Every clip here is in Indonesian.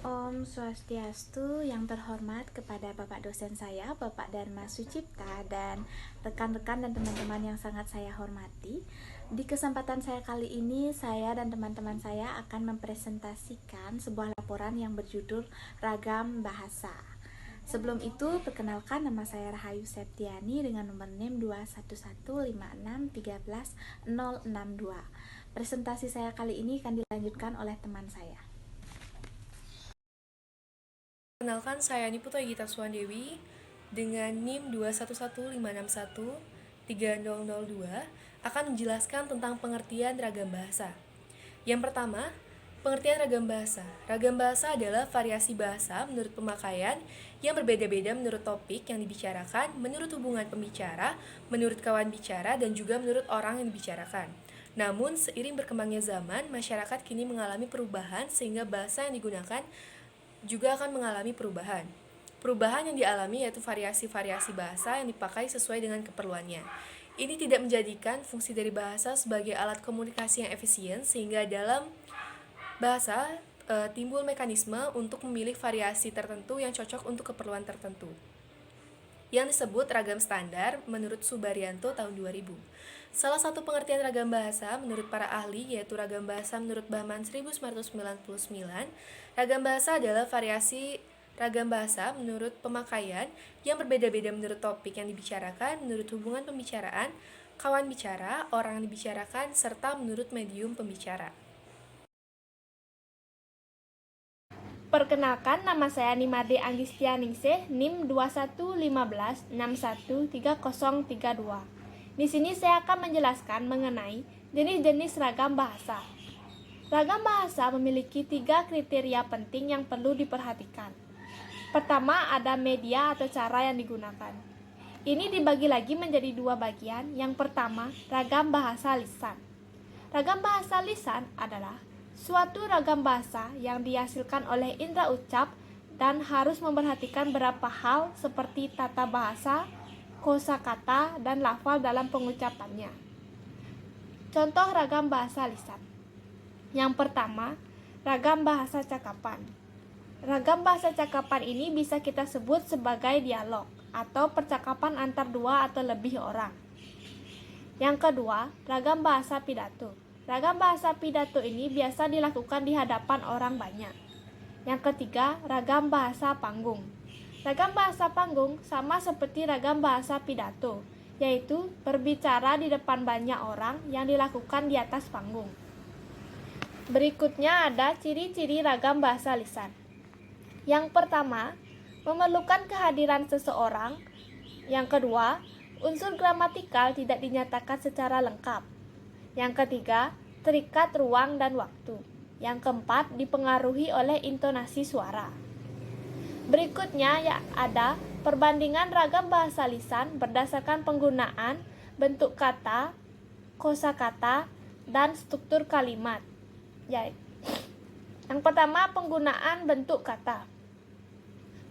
Om Swastiastu, yang terhormat kepada Bapak dosen saya, Bapak Dharma Sucipta, dan rekan-rekan dan teman-teman yang sangat saya hormati. Di kesempatan saya kali ini, saya dan teman-teman saya akan mempresentasikan sebuah laporan yang berjudul Ragam Bahasa. Sebelum itu, perkenalkan, nama saya Rahayu Septiani dengan nomor NIM 21156313062. Presentasi saya kali ini akan dilanjutkan oleh teman saya. Perkenalkan, saya Niputo Gita Suwandewi dengan NIM 21156130002 akan menjelaskan tentang pengertian ragam bahasa. Yang pertama, pengertian ragam bahasa. Ragam bahasa adalah variasi bahasa menurut pemakaian yang berbeda-beda menurut topik yang dibicarakan, menurut hubungan pembicara, menurut kawan bicara, dan juga menurut orang yang dibicarakan. Namun, seiring berkembangnya zaman, masyarakat kini mengalami perubahan sehingga bahasa yang digunakan juga akan mengalami perubahan. Perubahan yang dialami yaitu variasi-variasi bahasa yang dipakai sesuai dengan keperluannya. Ini tidak menjadikan fungsi dari bahasa sebagai alat komunikasi yang efisien, sehingga dalam bahasa timbul mekanisme untuk memilih variasi tertentu yang cocok untuk keperluan tertentu, yang disebut ragam standar menurut Subaryanto tahun 2000. Salah satu pengertian ragam bahasa menurut para ahli yaitu ragam bahasa menurut Bahman 1999. Ragam bahasa adalah variasi ragam bahasa menurut pemakaian yang berbeda-beda menurut topik yang dibicarakan, menurut hubungan pembicaraan, kawan bicara, orang yang dibicarakan, serta menurut medium pembicara. Perkenalkan, nama saya Nimade Anggistianingsih, NIM 21156130032. Di sini saya akan menjelaskan mengenai jenis-jenis ragam bahasa. Ragam bahasa memiliki 3 kriteria penting yang perlu diperhatikan. Pertama, ada media atau cara yang digunakan. Ini dibagi lagi menjadi 2 bagian. Yang pertama, ragam bahasa lisan. Ragam bahasa lisan adalah suatu ragam bahasa yang dihasilkan oleh indera ucap dan harus memperhatikan beberapa hal seperti tata bahasa, kosakata, dan lafal dalam pengucapannya. Contoh ragam bahasa lisan. Yang pertama, ragam bahasa cakapan. Ragam bahasa cakapan ini bisa kita sebut sebagai dialog atau percakapan antar 2 atau lebih orang. Yang kedua, ragam bahasa pidato. Ragam bahasa pidato ini biasa dilakukan di hadapan orang banyak. Yang ketiga, ragam bahasa panggung. Ragam bahasa panggung sama seperti ragam bahasa pidato, yaitu berbicara di depan banyak orang yang dilakukan di atas panggung. Berikutnya ada ciri-ciri ragam bahasa lisan. Yang pertama, memerlukan kehadiran seseorang. Yang kedua, unsur gramatikal tidak dinyatakan secara lengkap. Yang ketiga, terikat ruang dan waktu. Yang keempat, dipengaruhi oleh intonasi suara. Berikutnya ada perbandingan ragam bahasa lisan berdasarkan penggunaan, bentuk kata, kosakata, dan struktur kalimat. Yang pertama, penggunaan bentuk kata.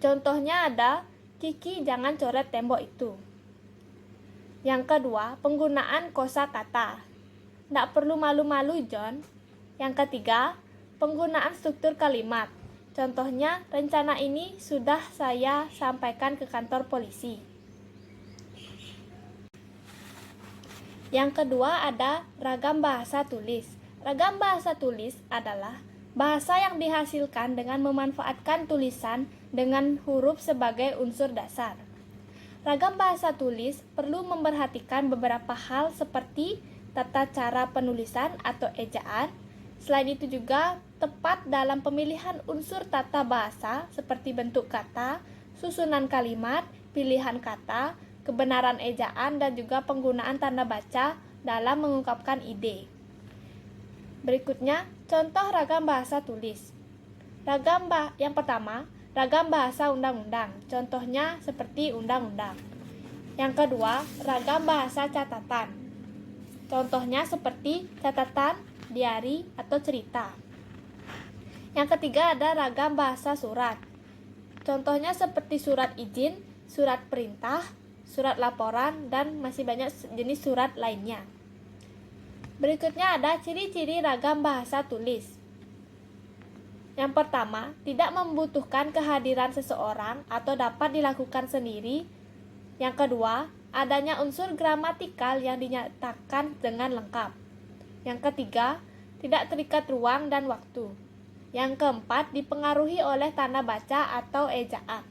Contohnya ada, Kiki jangan coret tembok itu. Yang kedua, penggunaan kosakata. Nggak perlu malu-malu, John. Yang ketiga, penggunaan struktur kalimat. Contohnya, rencana ini sudah saya sampaikan ke kantor polisi. Yang kedua ada ragam bahasa tulis. Ragam bahasa tulis adalah bahasa yang dihasilkan dengan memanfaatkan tulisan dengan huruf sebagai unsur dasar. Ragam bahasa tulis perlu memperhatikan beberapa hal seperti tata cara penulisan atau ejaan. Selain itu juga tepat dalam pemilihan unsur tata bahasa seperti bentuk kata, susunan kalimat, pilihan kata, kebenaran ejaan, dan juga penggunaan tanda baca dalam mengungkapkan ide. Berikutnya, contoh ragam bahasa tulis. Yang pertama, ragam bahasa undang-undang. Contohnya seperti undang-undang. Yang kedua, ragam bahasa catatan. Contohnya seperti catatan, diari, atau cerita. Yang ketiga ada ragam bahasa surat. Contohnya seperti surat izin, surat perintah, surat laporan, dan masih banyak jenis surat lainnya. Berikutnya ada ciri-ciri ragam bahasa tulis. Yang pertama, tidak membutuhkan kehadiran seseorang atau dapat dilakukan sendiri. Yang kedua, adanya unsur gramatikal yang dinyatakan dengan lengkap. Yang ketiga, tidak terikat ruang dan waktu. Yang keempat, dipengaruhi oleh tanda baca atau ejaan.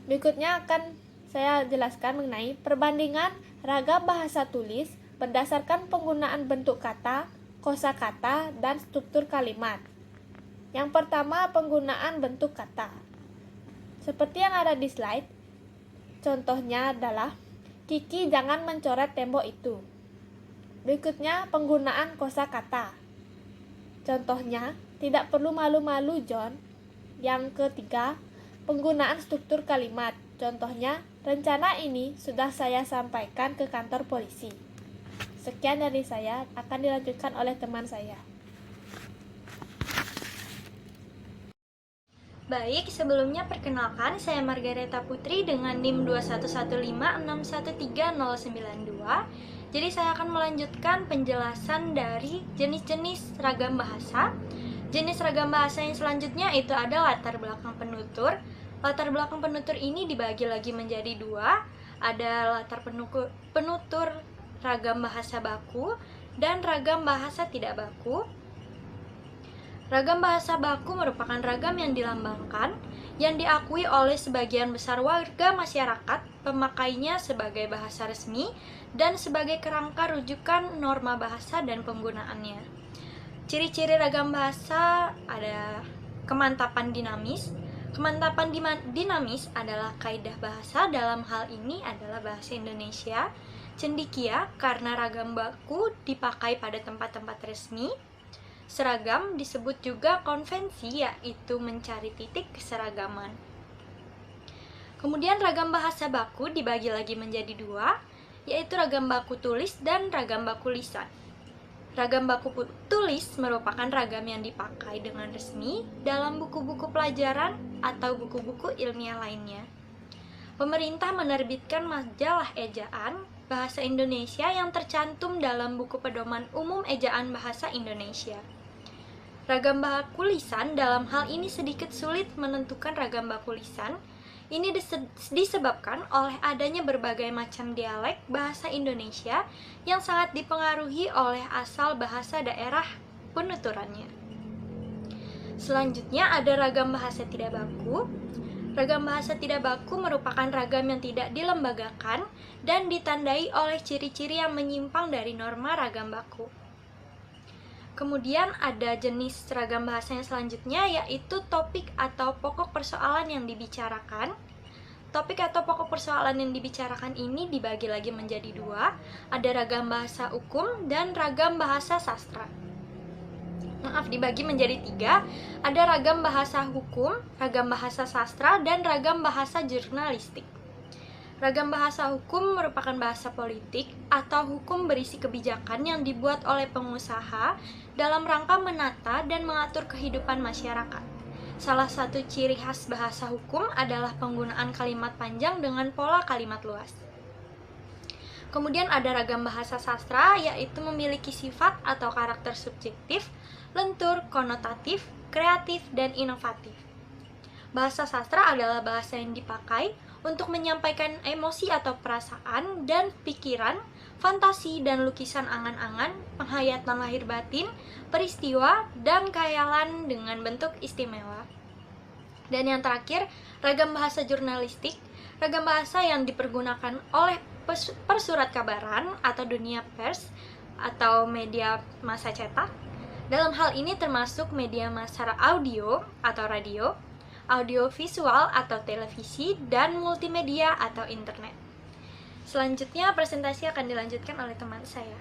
Berikutnya akan saya jelaskan mengenai perbandingan ragam bahasa tulis berdasarkan penggunaan bentuk kata, kosakata, dan struktur kalimat. Yang pertama, penggunaan bentuk kata. Seperti yang ada di slide, contohnya adalah Kiki jangan mencoret tembok itu. Berikutnya, penggunaan kosakata. Contohnya, tidak perlu malu-malu, John. Yang ketiga, penggunaan struktur kalimat. Contohnya, rencana ini sudah saya sampaikan ke kantor polisi. Sekian dari saya, akan dilanjutkan oleh teman saya. Baik, sebelumnya perkenalkan, saya Margareta Putri dengan NIM 21156130092. Jadi saya akan melanjutkan penjelasan dari jenis-jenis ragam bahasa. Jenis ragam bahasa yang selanjutnya itu ada latar belakang penutur. Latar belakang penutur ini dibagi lagi menjadi dua. Ada latar penutur ragam bahasa baku dan ragam bahasa tidak baku. Ragam bahasa baku merupakan ragam yang dilambangkan, yang diakui oleh sebagian besar warga masyarakat pemakainya sebagai bahasa resmi dan sebagai kerangka rujukan norma bahasa dan penggunaannya. Ciri-ciri ragam bahasa ada kemantapan dinamis. Kemantapan dinamis adalah kaidah bahasa, dalam hal ini adalah bahasa Indonesia. Cendekia karena ragam baku dipakai pada tempat-tempat resmi. Seragam disebut juga konvensi, yaitu mencari titik keseragaman. Kemudian ragam bahasa baku dibagi lagi menjadi dua, yaitu ragam baku tulis dan ragam baku lisan. Ragam baku tulis merupakan ragam yang dipakai dengan resmi dalam buku-buku pelajaran atau buku-buku ilmiah lainnya. Pemerintah menerbitkan majalah ejaan bahasa Indonesia yang tercantum dalam buku pedoman umum ejaan bahasa Indonesia. Ragam baku lisan dalam hal ini sedikit sulit menentukan ragam baku lisan. Ini disebabkan oleh adanya berbagai macam dialek bahasa Indonesia yang sangat dipengaruhi oleh asal bahasa daerah penuturannya. Selanjutnya ada ragam bahasa tidak baku. Ragam bahasa tidak baku merupakan ragam yang tidak dilembagakan dan ditandai oleh ciri-ciri yang menyimpang dari norma ragam baku. Kemudian ada jenis ragam bahasa yang selanjutnya, yaitu topik atau pokok persoalan yang dibicarakan. Topik atau pokok persoalan yang dibicarakan ini dibagi lagi menjadi dua, ada ragam bahasa hukum dan ragam bahasa sastra. Dibagi menjadi tiga, ada ragam bahasa hukum, ragam bahasa sastra, dan ragam bahasa jurnalistik. Ragam bahasa hukum merupakan bahasa politik atau hukum berisi kebijakan yang dibuat oleh pengusaha dalam rangka menata dan mengatur kehidupan masyarakat. Salah satu ciri khas bahasa hukum adalah penggunaan kalimat panjang dengan pola kalimat luas. Kemudian ada ragam bahasa sastra, yaitu memiliki sifat atau karakter subjektif, lentur, konotatif, kreatif, dan inovatif. Bahasa sastra adalah bahasa yang dipakai untuk menyampaikan emosi atau perasaan dan pikiran, fantasi dan lukisan angan-angan, penghayatan lahir batin, peristiwa, dan khayalan dengan bentuk istimewa. Dan yang terakhir, ragam bahasa jurnalistik, ragam bahasa yang dipergunakan oleh persurat kabaran atau dunia pers atau media massa cetak. Dalam hal ini termasuk media massa audio atau radio, audio visual atau televisi, dan multimedia atau internet. Selanjutnya presentasi akan dilanjutkan oleh teman saya.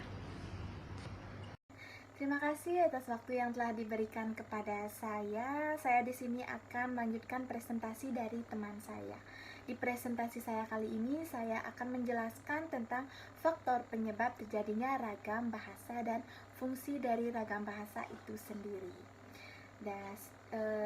Terima kasih atas waktu yang telah diberikan kepada saya. Saya di sini akan melanjutkan presentasi dari teman saya. Di presentasi saya kali ini, saya akan menjelaskan tentang faktor penyebab terjadinya ragam bahasa dan fungsi dari ragam bahasa itu sendiri. Dan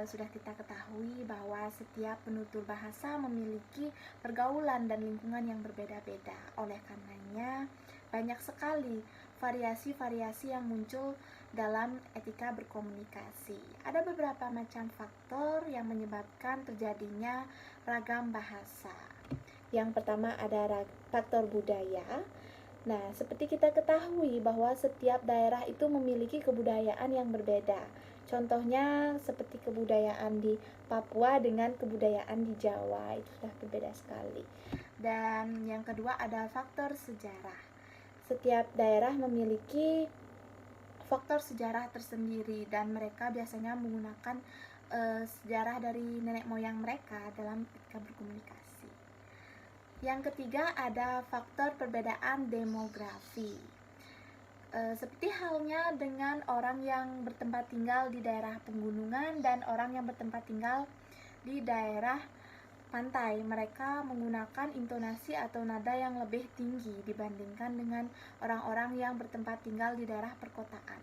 sudah kita ketahui bahwa setiap penutur bahasa memiliki pergaulan dan lingkungan yang berbeda-beda. Oleh karenanya, banyak sekali variasi-variasi yang muncul dalam etika berkomunikasi. Ada beberapa macam faktor yang menyebabkan terjadinya ragam bahasa. Yang pertama ada faktor budaya. Nah, seperti kita ketahui bahwa setiap daerah itu memiliki kebudayaan yang berbeda. Contohnya seperti kebudayaan di Papua dengan kebudayaan di Jawa, itu sudah berbeda sekali. Dan yang kedua ada faktor sejarah. Setiap daerah memiliki faktor sejarah tersendiri dan mereka biasanya menggunakan sejarah dari nenek moyang mereka dalam ketika berkomunikasi. Yang ketiga ada faktor perbedaan demografi. Seperti halnya dengan orang yang bertempat tinggal di daerah pegunungan dan orang yang bertempat tinggal di daerah pantai, mereka menggunakan intonasi atau nada yang lebih tinggi dibandingkan dengan orang-orang yang bertempat tinggal di daerah perkotaan.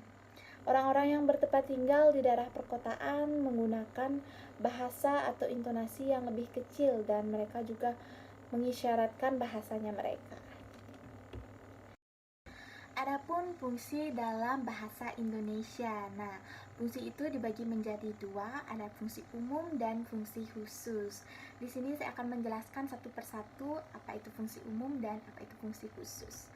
Orang-orang yang bertempat tinggal di daerah perkotaan menggunakan bahasa atau intonasi yang lebih kecil dan mereka juga mengisyaratkan bahasanya mereka. Adapun fungsi dalam bahasa Indonesia. Nah, fungsi itu dibagi menjadi dua, ada fungsi umum dan fungsi khusus. Di sini saya akan menjelaskan satu persatu apa itu fungsi umum dan apa itu fungsi khusus.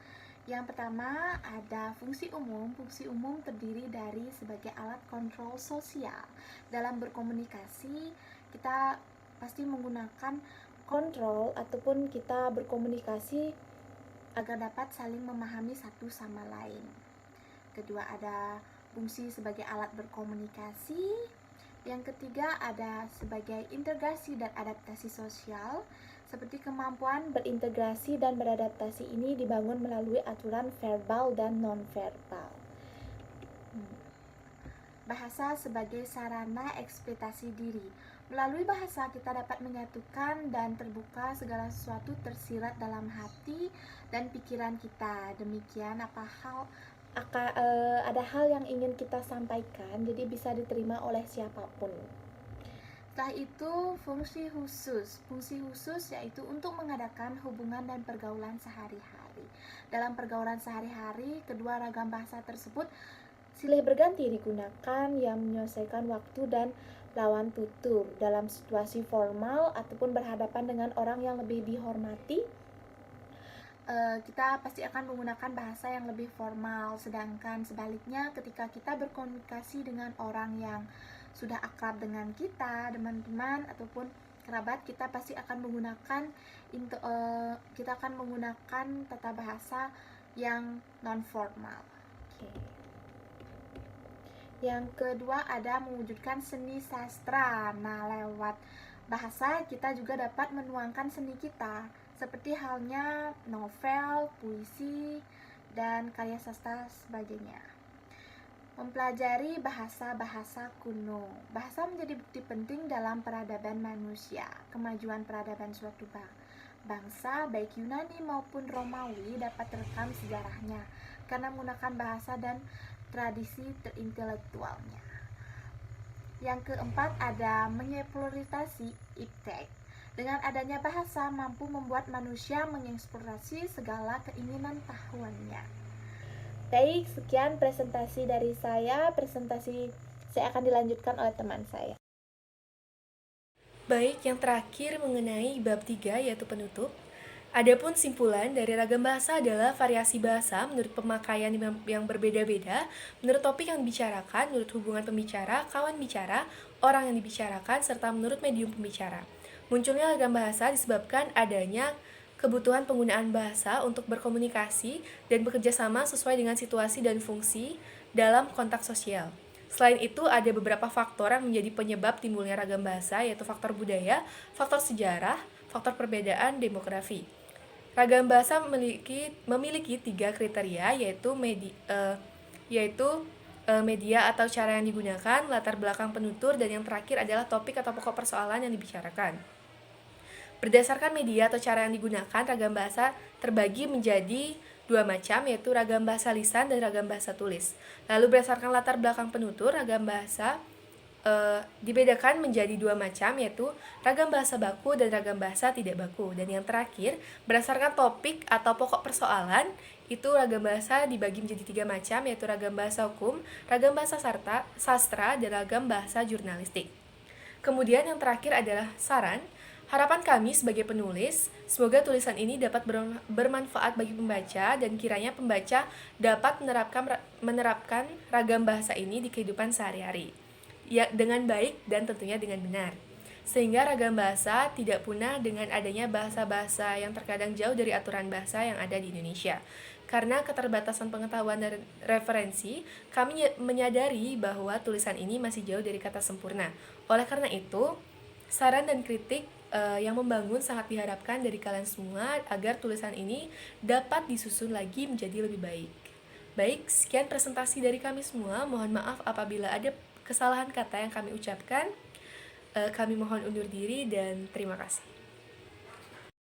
Yang pertama ada fungsi umum. Fungsi umum terdiri dari sebagai alat kontrol sosial. Dalam berkomunikasi, kita pasti menggunakan kontrol ataupun kita berkomunikasi agar dapat saling memahami satu sama lain. Kedua ada fungsi sebagai alat berkomunikasi. Yang ketiga ada sebagai integrasi dan adaptasi sosial. Seperti kemampuan berintegrasi dan beradaptasi ini dibangun melalui aturan verbal dan non-verbal. Bahasa sebagai sarana ekspresi diri. Melalui bahasa kita dapat menyatukan dan terbuka segala sesuatu tersirat dalam hati dan pikiran kita. Demikian ada hal yang ingin kita sampaikan, jadi bisa diterima oleh siapapun. Setelah itu fungsi khusus. Fungsi khusus yaitu untuk mengadakan hubungan dan pergaulan sehari-hari. Dalam pergaulan sehari-hari, kedua ragam bahasa tersebut silih berganti digunakan yang menyelesaikan waktu dan lawan tutur. Dalam situasi formal ataupun berhadapan dengan orang yang lebih dihormati, kita pasti akan menggunakan bahasa yang lebih formal. Sedangkan sebaliknya ketika kita berkomunikasi dengan orang yang sudah akrab dengan kita, teman-teman ataupun kerabat, kita pasti akan menggunakan tata bahasa yang non formal. Yang kedua ada mewujudkan seni sastra. Nah, lewat bahasa kita juga dapat menuangkan seni kita, seperti halnya novel, puisi, dan karya sastra sebagainya. Mempelajari bahasa-bahasa kuno. Bahasa menjadi bukti penting dalam peradaban manusia. Kemajuan peradaban suatu bangsa, baik Yunani maupun Romawi, dapat terekam sejarahnya karena menggunakan bahasa dan tradisi terintelektualnya. Yang keempat ada mengeksploitasi iptek. Dengan adanya bahasa mampu membuat manusia mengeksplorasi segala keinginan tahuannya. Baik, sekian presentasi dari saya. Presentasi saya akan dilanjutkan oleh teman saya. Baik, yang terakhir mengenai bab 3 yaitu penutup. Adapun simpulan dari ragam bahasa adalah variasi bahasa menurut pemakaian yang berbeda-beda, menurut topik yang dibicarakan, menurut hubungan pembicara, kawan bicara, orang yang dibicarakan, serta menurut medium pembicara. Munculnya ragam bahasa disebabkan adanya kebutuhan penggunaan bahasa untuk berkomunikasi dan bekerja sama sesuai dengan situasi dan fungsi dalam konteks sosial. Selain itu, ada beberapa faktor yang menjadi penyebab timbulnya ragam bahasa, yaitu faktor budaya, faktor sejarah, faktor perbedaan demografi. Ragam bahasa memiliki 3 kriteria, yaitu media atau cara yang digunakan, latar belakang penutur, dan yang terakhir adalah topik atau pokok persoalan yang dibicarakan. Berdasarkan media atau cara yang digunakan, ragam bahasa terbagi menjadi 2 macam, yaitu ragam bahasa lisan dan ragam bahasa tulis. Lalu berdasarkan latar belakang penutur, ragam bahasa dibedakan menjadi dua macam, yaitu ragam bahasa baku dan ragam bahasa tidak baku. Dan yang terakhir, berdasarkan topik atau pokok persoalan, itu ragam bahasa dibagi menjadi tiga macam, yaitu ragam bahasa hukum, ragam bahasa sastra, dan ragam bahasa jurnalistik. Kemudian yang terakhir adalah saran. Harapan kami sebagai penulis, semoga tulisan ini dapat bermanfaat bagi pembaca dan kiranya pembaca dapat menerapkan ragam bahasa ini di kehidupan sehari-hari ya, dengan baik dan tentunya dengan benar. Sehingga ragam bahasa tidak punah dengan adanya bahasa-bahasa yang terkadang jauh dari aturan bahasa yang ada di Indonesia. Karena keterbatasan pengetahuan dan referensi, kami menyadari bahwa tulisan ini masih jauh dari kata sempurna. Oleh karena itu, saran dan kritik yang membangun sangat diharapkan dari kalian semua agar tulisan ini dapat disusun lagi menjadi lebih baik. Baik, sekian presentasi dari kami semua. Mohon maaf apabila ada kesalahan kata yang kami ucapkan. Kami mohon undur diri dan terima kasih.